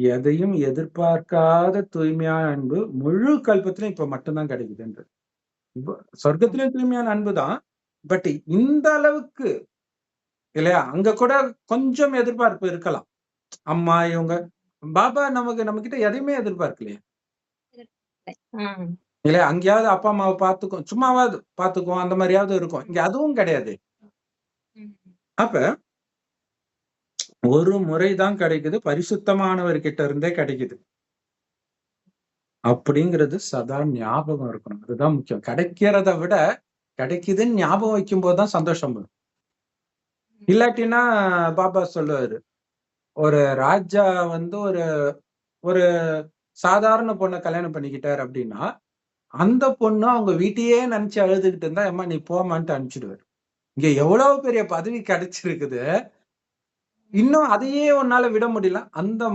எதையும் எதிர்பார்க்காத தூய்மையான அன்பு முழு கல்பத்திலும் இப்ப மட்டும்தான் கிடைக்குதுன்றது. சொர்க்கத்திலும் தூய்மையான அன்பு தான். பட் இந்த அளவுக்கு இல்லையா? அங்க கூட கொஞ்சம் எதிர்பார்ப்பு இருக்கலாம். அம்மா இவங்க பாபா நம்மகிட்ட எதையுமே எதிர்பார்க்கலையே. இல்லையா? அங்கேயாவது அப்பா அம்மாவை பார்த்துக்கும், சும்மாவாவது பார்த்துக்குவோம், அந்த மாதிரியாவது இருக்கும். இங்க அதுவும் கிடையாது. அப்ப ஒரு முறைதான் கிடைக்குது, பரிசுத்தமானவர்கிட்ட இருந்தே கிடைக்குது. அப்படிங்கிறது சதா ஞாபகம் இருக்கணும். அதுதான் முக்கியம். கிடைக்கிறத விட கிடைக்குதுன்னு ஞாபகம் வைக்கும் போதுதான் சந்தோஷம் வரும். இல்லாட்டினா பாபா சொல்லுவாரு, ஒரு ராஜா ஒரு ஒரு சாதாரண பொண்ண கல்யாணம் பண்ணிக்கிட்டாரு அப்படின்னா, அந்த பொண்ணு அவங்க வீட்டையே நினைச்சு அழுதுகிட்டு இருந்தா, "அம்மா நீ போம்மான்ட்டு" அனுப்பிச்சிடுவாரு. இங்க எவ்வளவு பெரிய பதவி கிடைச்சிருக்குது. இன்னும் அதையே உன்னால விட முடியல. அந்த